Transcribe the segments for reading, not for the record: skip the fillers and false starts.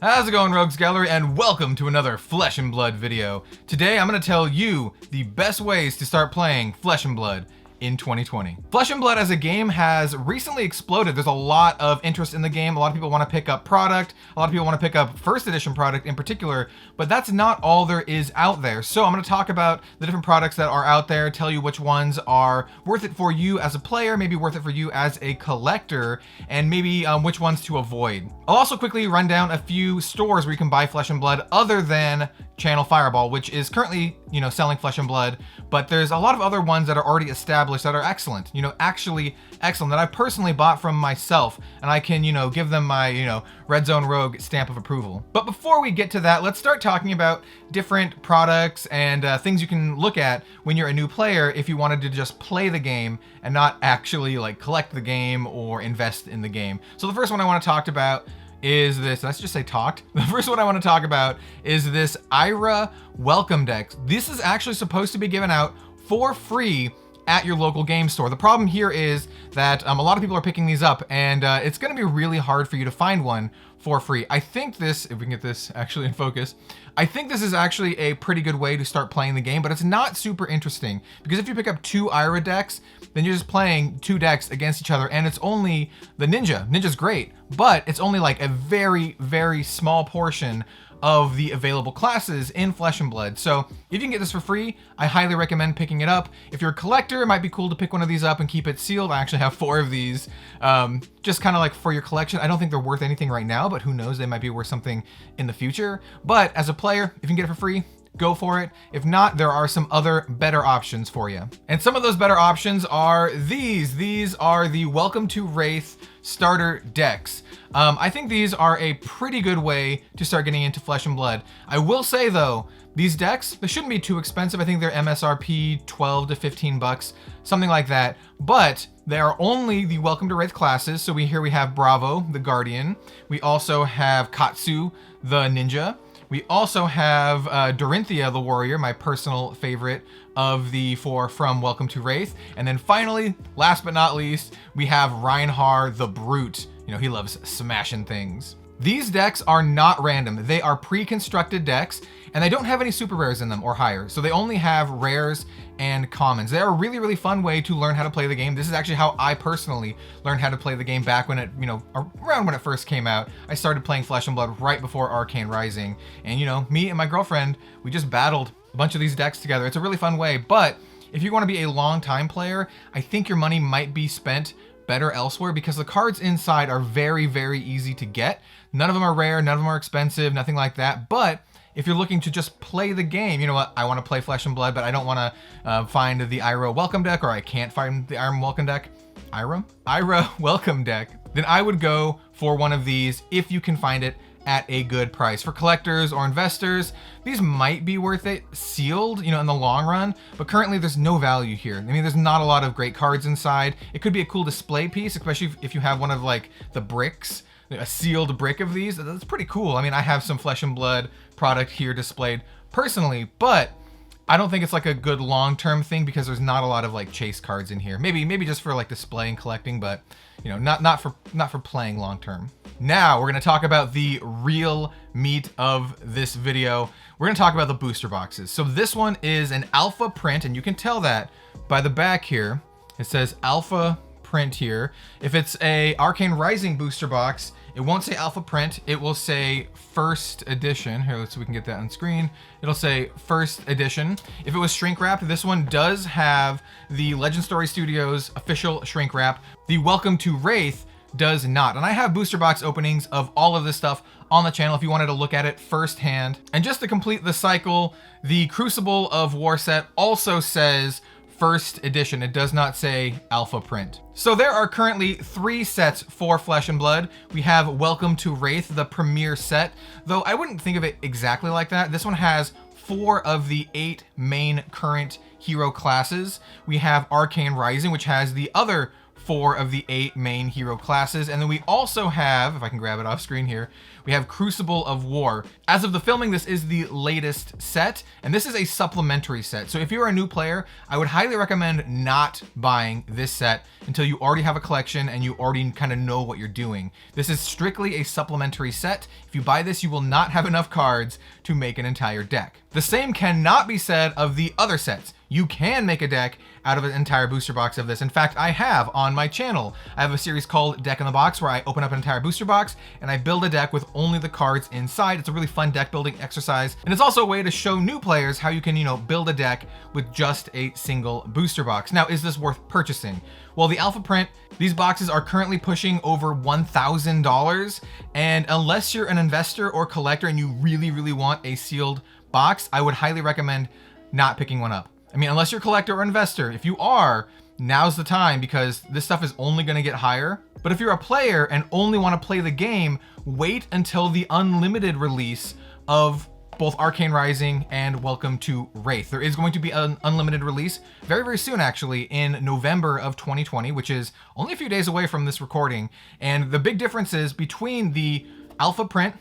How's it going, Rogues Gallery, and welcome to another Flesh and Blood video. Today I'm going to tell you the best ways to start playing Flesh and Blood in 2020. Flesh and Blood as a game has recently exploded. There's a lot of interest in the game. A lot of people want to pick up product. A lot of people want to pick up first edition product in particular, but that's not all there is out there. So I'm going to talk about the different products that are out there, tell you which ones are worth it for you as a player, maybe worth it for you as a collector, and maybe which ones to avoid. I'll also quickly run down a few stores where you can buy Flesh and Blood other than Channel Fireball, which is currently, selling Flesh and Blood, but there's a lot of other ones that are already established that are excellent, actually excellent, that I personally bought from myself, and I can, give them my, Red Zone Rogue stamp of approval. But before we get to that, let's start talking about different products and things you can look at when you're a new player if you wanted to just play the game and not actually collect the game or invest in the game. So the first one I want to talk about is this, let's just say talked. The first one I want to talk about is this IRA welcome deck. This is actually supposed to be given out for free at your local game store. The problem here is that a lot of people are picking these up, and it's going to be really hard for you to find one for free. I think this, if we can get this actually in focus, I think this is actually a pretty good way to start playing the game, but it's not super interesting because if you pick up two IRA decks, then you're just playing two decks against each other, and it's only the Ninja. Ninja's great, but it's only a very, very small portion of the available classes in Flesh and Blood. So if you can get this for free, I highly recommend picking it up. If you're a collector, it might be cool to pick one of these up and keep it sealed. I actually have 4 of these, just kind of for your collection. I don't think they're worth anything right now, but who knows, they might be worth something in the future. But as a player, if you can get it for free, go for it. If not, there are some other better options for you. And some of those better options are these. These are the Welcome to Wraith starter decks. I think these are a pretty good way to start getting into Flesh and Blood. I will say though, these decks, they shouldn't be too expensive. I think they're MSRP 12 to 15 bucks, something like that. But they are only the Welcome to Wraith classes. So here we have Bravo, the Guardian. We also have Katsu, the Ninja. We also have Dorinthia, the Warrior, my personal favorite of the 4 from Welcome to Wraith. And then finally, last but not least, we have Reinhardt, the Brute. He loves smashing things. These decks are not random. They are pre-constructed decks, and they don't have any super rares in them or higher. So they only have rares and commons. They're a really, really fun way to learn how to play the game. This is actually how I personally learned how to play the game back when it, around when it first came out. I started playing Flesh and Blood right before Arcane Rising. And me and my girlfriend, we just battled a bunch of these decks together. It's a really fun way, but if you want to be a long time player, I think your money might be spent better elsewhere because the cards inside are very, very easy to get. None of them are rare, none of them are expensive, nothing like that. But if you're looking to just play the game, you know what, I want to play Flesh and Blood, but I don't want to find the IRA welcome deck, or I can't find the IRA welcome deck. IRA welcome deck. Then I would go for one of these if you can find it at a good price. For collectors or investors, these might be worth it sealed, in the long run, but currently there's no value here. There's not a lot of great cards inside. It could be a cool display piece, especially if you have one of the bricks, a sealed brick of these. That's pretty cool. I have some Flesh and Blood product here displayed personally, but I don't think it's a good long-term thing because there's not a lot of chase cards in here. Maybe just for display and collecting, but not for playing long-term. Now we're going to talk about the real meat of this video. We're going to talk about the booster boxes. So this one is an alpha print, and you can tell that by the back here. It says alpha print here. If it's a Arcane Rising booster box, it won't say alpha print, it will say first edition. Here, let's see if we can get that on screen. It'll say first edition. If it was shrink wrapped, this one does have the Legend Story Studios official shrink wrap. The Welcome to Wraith does not. And I have booster box openings of all of this stuff on the channel if you wanted to look at it firsthand. And just to complete the cycle, the Crucible of War set also says first edition. It does not say alpha print. So there are currently 3 sets for Flesh and Blood. We have Welcome to Wraith, the premier set, though I wouldn't think of it exactly like that. This one has 4 of the 8 main current hero classes. We have Arcane Rising, which has the other 4 of the 8 main hero classes. And then we also have, if I can grab it off screen here, we have Crucible of War. As of the filming, this is the latest set, and this is a supplementary set. So if you're a new player, I would highly recommend not buying this set until you already have a collection and you already kind of know what you're doing. This is strictly a supplementary set. If you buy this, you will not have enough cards to make an entire deck. The same cannot be said of the other sets. You can make a deck out of an entire booster box of this. In fact, I have on my channel. I have a series called Deck in the Box where I open up an entire booster box and I build a deck with only the cards inside. It's a really fun deck building exercise. And it's also a way to show new players how you can, build a deck with just a single booster box. Now, is this worth purchasing? Well, the alpha print, these boxes are currently pushing over $1,000. And unless you're an investor or collector and you really, really want a sealed box, I would highly recommend not picking one up. I mean, unless you're a collector or investor. If you are, now's the time because this stuff is only going to get higher. But if you're a player and only want to play the game, wait until the unlimited release of both Arcane Rising and Welcome to Wraith. There is going to be an unlimited release very, very soon, actually, in November of 2020, which is only a few days away from this recording. And the big difference is between the alpha print,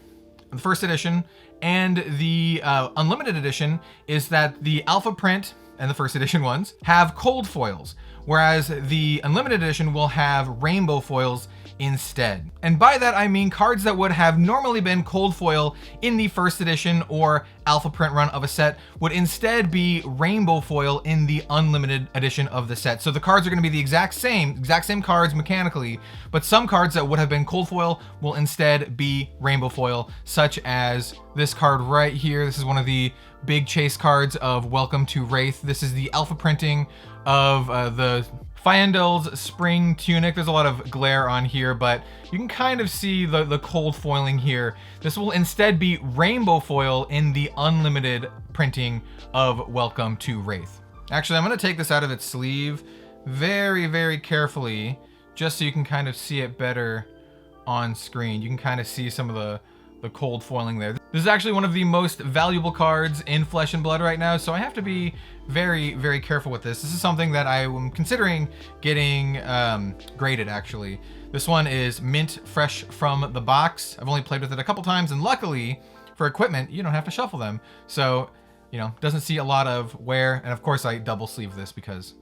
the first edition, and the unlimited edition is that the alpha print and the first edition ones have cold foils, whereas the unlimited edition will have rainbow foils instead. And by that I mean cards that would have normally been cold foil in the first edition or alpha print run of a set would instead be rainbow foil in the unlimited edition of the set. So the cards are going to be the exact same cards mechanically, but some cards that would have been cold foil will instead be rainbow foil, such as this card right here. This is one of the big chase cards of Welcome to Wraith. This is the alpha printing of the Fyandel's Spring Tunic. There's a lot of glare on here, but you can kind of see the cold foiling here. This will instead be rainbow foil in the unlimited printing of Welcome to Wraith. Actually, I'm going to take this out of its sleeve very, very carefully, just so you can kind of see it better on screen. You can kind of see some of the cold foiling there. This is actually one of the most valuable cards in Flesh and Blood right now, so I have to be very, very careful with this. This is something that I am considering getting graded, actually. This one is mint fresh from the box. I've only played with it a couple times, and luckily for equipment, you don't have to shuffle them. So, doesn't see a lot of wear. And of course I double sleeve this because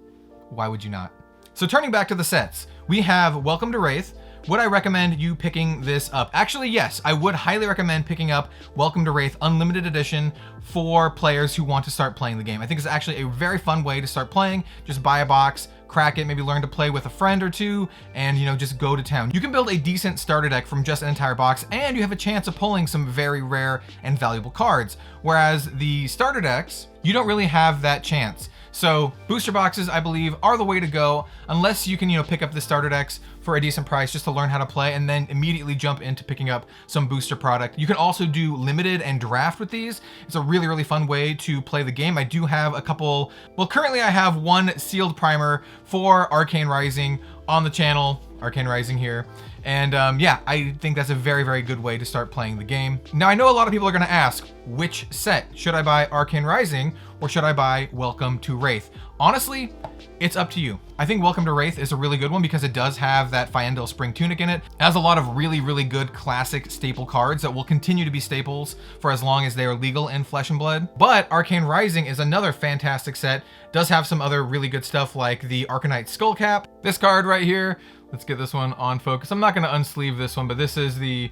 why would you not? So turning back to the sets, we have Welcome to Wraith. Would I recommend you picking this up? Actually, yes, I would highly recommend picking up Welcome to Wraith Unlimited Edition for players who want to start playing the game. I think it's actually a very fun way to start playing. Just buy a box, crack it, maybe learn to play with a friend or two, and just go to town. You can build a decent starter deck from just an entire box, and you have a chance of pulling some very rare and valuable cards. Whereas the starter decks, you don't really have that chance. So booster boxes, I believe, are the way to go, unless you can, pick up the starter decks for a decent price just to learn how to play and then immediately jump into picking up some booster product. You can also do limited and draft with these. It's a really, really fun way to play the game. I do have a couple, well, currently I have one sealed primer for Arcane Rising on the channel, Arcane Rising here. And yeah, I think that's a very, very good way to start playing the game. Now, I know a lot of people are going to ask, which set? Should I buy Arcane Rising or should I buy Welcome to Wraith? Honestly, it's up to you. I think Welcome to Wraith is a really good one because it does have that Fyendel Spring Tunic in it. It has a lot of really, really good classic staple cards that will continue to be staples for as long as they are legal in Flesh and Blood. But Arcane Rising is another fantastic set. Does have some other really good stuff like the Arcanite Skullcap. This card right here. Let's get this one on focus. I'm not going to unsleeve this one, but this is the,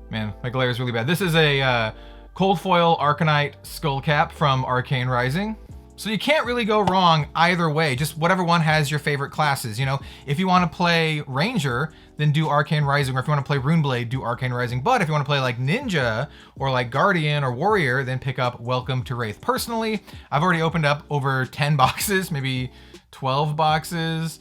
man, my glare is really bad. This is a cold foil Arcanite Skullcap from Arcane Rising. So you can't really go wrong either way, just whatever one has your favorite classes. If you want to play Ranger, then do Arcane Rising, or if you want to play Runeblade, do Arcane Rising. But if you want to play like Ninja or like Guardian or Warrior, then pick up Welcome to Wraith. Personally, I've already opened up over 10 boxes, maybe 12 boxes.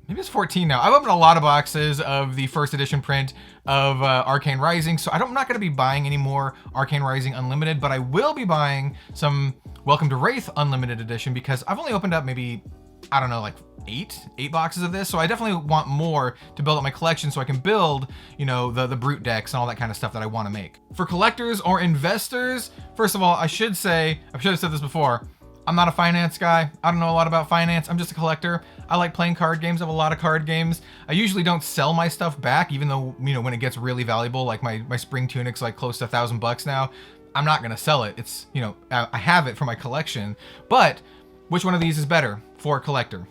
Maybe it's 14 now. I've opened a lot of boxes of the first edition print of Arcane Rising, so I'm not going to be buying any more Arcane Rising Unlimited, but I will be buying some Welcome to Wraith Unlimited Edition because I've only opened up maybe, I don't know, like eight boxes of this, so I definitely want more to build up my collection so I can build, the brute decks and all that kind of stuff that I want to make. For collectors or investors, first of all, I should have said this before, I'm not a finance guy. I don't know a lot about finance. I'm just a collector. I like playing card games. I have a lot of card games. I usually don't sell my stuff back, even though, you know, when it gets really valuable, like my spring tunic's like close to $1,000 now, I'm not gonna sell it. It's, you know, I have it for my collection. But which one of these is better for a collector?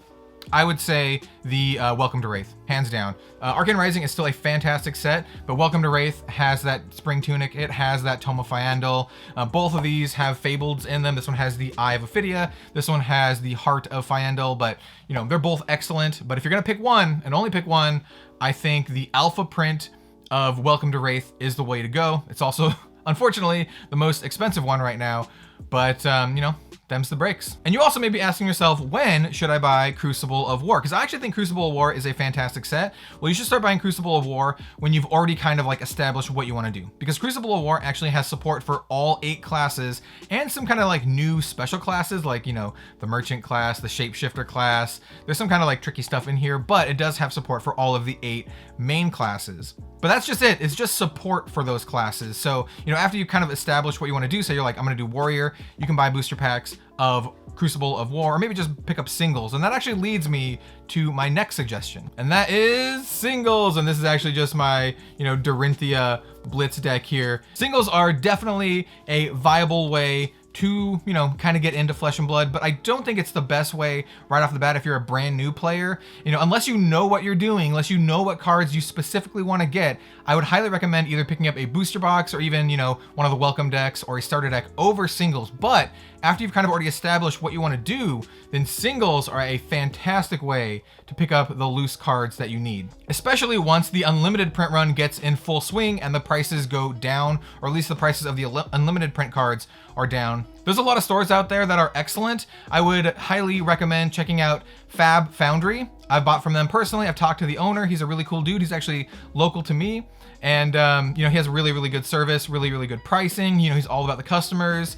I would say the Welcome to Wraith, hands down. Arcane Rising is still a fantastic set, but Welcome to Wraith has that Spring Tunic, it has that Tome of Fyandal. Both of these have Fableds in them. This one has the Eye of Ophidia, this one has the Heart of Fyandal, but you know, they're both excellent. But if you're gonna pick one, and only pick one, I think the alpha print of Welcome to Wraith is the way to go. It's also, unfortunately, the most expensive one right now, but you know, them's the breaks. And you also may be asking yourself, when should I buy Crucible of War? Because I actually think Crucible of War is a fantastic set. Well, you should start buying Crucible of War when you've already kind of like established what you want to do. Because Crucible of War actually has support for all 8 classes and some kind of like new special classes, like, you know, the Merchant class, the Shapeshifter class. There's some kind of like tricky stuff in here, but it does have support for all of the 8 main classes. But that's just it. It's just support for those classes. So, you know, after you kind of establish what you want to do, say you're like, I'm going to do Warrior, you can buy booster packs of Crucible of War, or maybe just pick up singles. And that actually leads me to my next suggestion, and that is singles. And this is actually just my, you know, Dorinthia Blitz deck here. Singles are definitely a viable way to, you know, kind of get into Flesh and Blood, but I don't think it's the best way right off the bat if you're a brand new player. You know, unless you know what you're doing, unless you know what cards you specifically want to get, I would highly recommend either picking up a booster box or even, you know, one of the welcome decks or a starter deck over singles. But after you've kind of already established what you want to do, then singles are a fantastic way to pick up the loose cards that you need, especially once the unlimited print run gets in full swing and the prices go down, or at least the prices of the unlimited print cards are down. There's a lot of stores out there that are excellent. I would highly recommend checking out Fab Foundry. I've bought from them personally. I've talked to the owner. He's a really cool dude. He's actually local to me. And, you know, he has really, really good service, really, really good pricing. You know, he's all about the customers.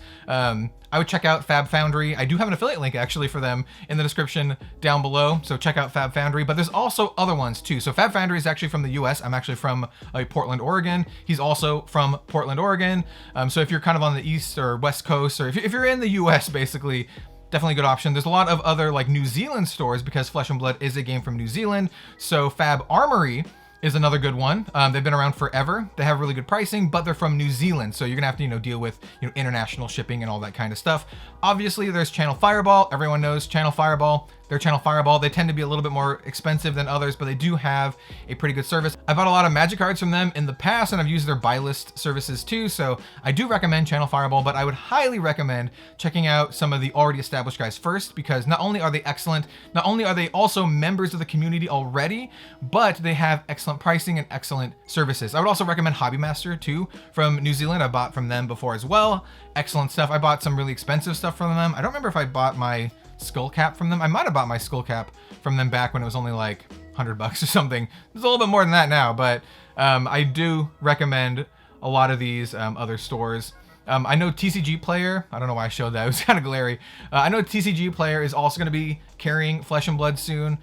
I would check out Fab Foundry. I do have an affiliate link actually for them in the description down below. So check out Fab Foundry, but there's also other ones too. So Fab Foundry is actually from the US. I'm actually from Portland, Oregon. He's also from Portland, Oregon. So if you're kind of on the East or West Coast, or if you're in the US basically, definitely a good option. There's a lot of other like New Zealand stores because Flesh and Blood is a game from New Zealand. So Fab Armory is another good one. They've been around forever. They have really good pricing, but they're from New Zealand. So you're gonna have to, you know, deal with, you know, international shipping and all that kind of stuff. Obviously there's Channel Fireball. Everyone knows Channel Fireball. Their Channel Fireball, they tend to be a little bit more expensive than others, but they do have a pretty good service. I bought a lot of Magic cards from them in the past, and I've used their buy list services too. So I do recommend Channel Fireball, but I would highly recommend checking out some of the already established guys first, because not only are they excellent, not only are they also members of the community already, but they have excellent pricing and excellent services. I would also recommend Hobby Master too, from New Zealand. I bought from them before as well. Excellent stuff. I bought some really expensive stuff from them. I don't remember if I bought my skull cap from them. I might have bought my skull cap from them back when it was only like $100 or something. It's a little bit more than that now, but I do recommend a lot of these other stores. I know TCG Player, I don't know why I showed that, it was kind of glary. I know TCG Player is also going to be carrying Flesh and Blood soon.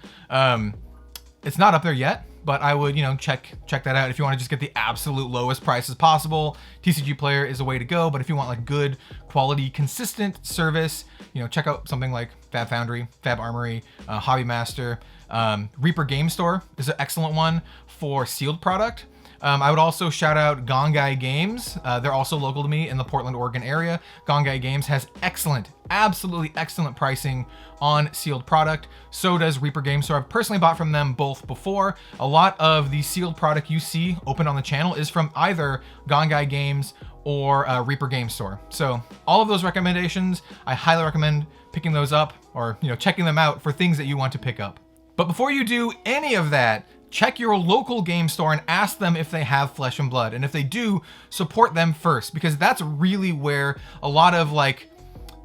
It's not up there yet, but I would, you know, check that out if you want to just get the absolute lowest prices possible. TCG Player is a way to go, but if you want like good quality, consistent service, you know, check out something like Fab Foundry, Fab Armory, Hobby Master. Reaper Game Store is an excellent one for sealed product. I would also shout out Gongai Games. They're also local to me in the Portland, Oregon area. Gongai Games has excellent, absolutely excellent pricing on sealed product. So does Reaper Game Store. I've personally bought from them both before. A lot of the sealed product you see open on the channel is from either Gongai Games or Reaper Game Store. So all of those recommendations, I highly recommend picking those up, or, you know, checking them out for things that you want to pick up. But before you do any of that, check your local game store and ask them if they have Flesh and Blood. And if they do, support them first, because that's really where a lot of like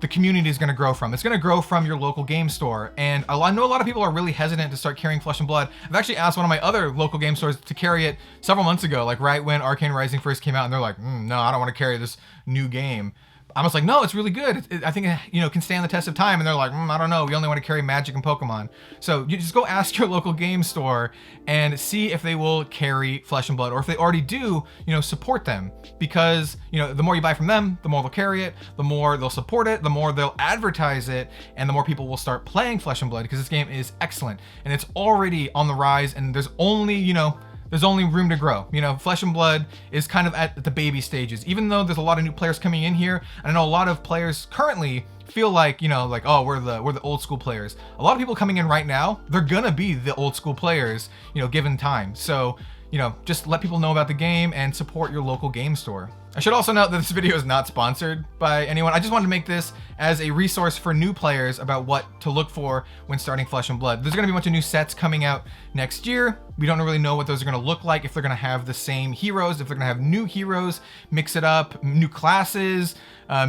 the community is going to grow from. It's going to grow from your local game store. And I know a lot of people are really hesitant to start carrying Flesh and Blood. I've actually asked one of my other local game stores to carry it several months ago, like right when Arcane Rising first came out, and they're like, no, I don't want to carry this new game. I was like, no, it's really good. I think it, you know, can stand the test of time. And they're like, I don't know. We only want to carry Magic and Pokemon. So you just go ask your local game store and see if they will carry Flesh and Blood, or if they already do, you know, support them. Because, you know, the more you buy from them, the more they'll carry it, the more they'll support it, the more they'll advertise it, and the more people will start playing Flesh and Blood, because this game is excellent and it's already on the rise, and there's only, you know, there's only room to grow. You know, Flesh and Blood is kind of at the baby stages, even though there's a lot of new players coming in here. And I know a lot of players currently feel like, you know, like, oh, we're the old school players. A lot of people coming in right now, they're gonna be the old school players, you know, given time. So, you know, just let people know about the game and support your local game store. I should also note that this video is not sponsored by anyone. I just wanted to make this as a resource for new players about what to look for when starting Flesh and Blood. There's gonna be a bunch of new sets coming out next year. We don't really know what those are gonna look like, if they're gonna have the same heroes, if they're gonna have new heroes, mix it up, new classes,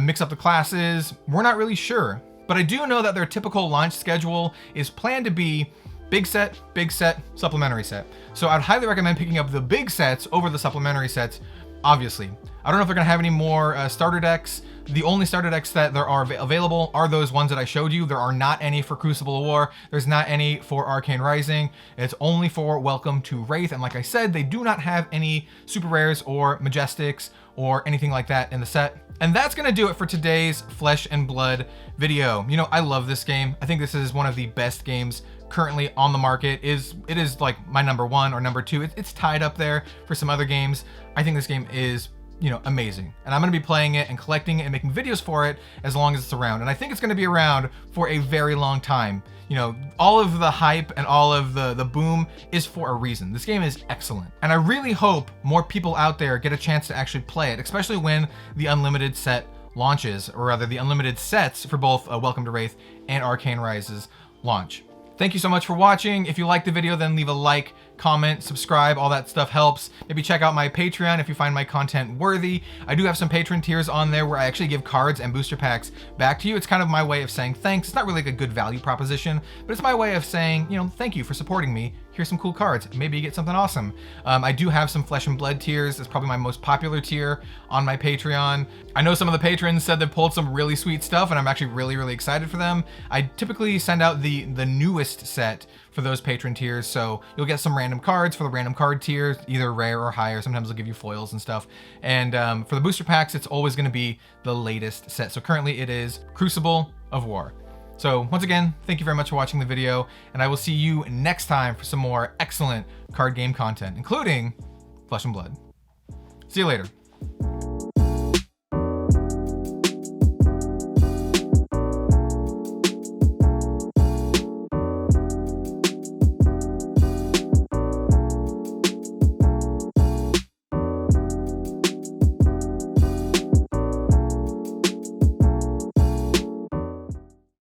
mix up the classes. We're not really sure. But I do know that their typical launch schedule is planned to be big set, supplementary set. So I'd highly recommend picking up the big sets over the supplementary sets, obviously. I don't know if they're gonna have any more starter decks. The only starter decks that there are available are those ones that I showed you. There are not any for Crucible of War. There's not any for Arcane Rising. It's only for Welcome to Wraith. And like I said, they do not have any super rares or majestics or anything like that in the set. And that's gonna do it for today's Flesh and Blood video. You know, I love this game. I think this is one of the best games currently on the market. It is like my #1 or #2. It's tied up there for some other games. I think this game is, you know, amazing. And I'm gonna be playing it and collecting it and making videos for it as long as it's around. And I think it's gonna be around for a very long time. You know, all of the hype and all of the boom is for a reason. This game is excellent. And I really hope more people out there get a chance to actually play it, especially when the Unlimited set launches, or rather the Unlimited sets for both Welcome to Wraith and Arcane Rises launch. Thank you so much for watching. If you liked the video, then leave a like, comment, subscribe, all that stuff helps. Maybe check out my Patreon if you find my content worthy. I do have some patron tiers on there where I actually give cards and booster packs back to you. It's kind of my way of saying thanks. It's not really like a good value proposition, but it's my way of saying, you know, thank you for supporting me. Here's some cool cards. Maybe you get something awesome. I do have some Flesh and Blood tiers. It's probably my most popular tier on my Patreon. I know some of the patrons said they pulled some really sweet stuff, and I'm actually really, really excited for them. I typically send out the newest set for those patron tiers, so you'll get some random cards for the random card tier, either rare or higher. Sometimes they'll give you foils and stuff. And for the booster packs, it's always going to be the latest set. So currently it is Crucible of War. So once again, thank you very much for watching the video, and I will see you next time for some more excellent card game content, including Flesh and Blood. See you later.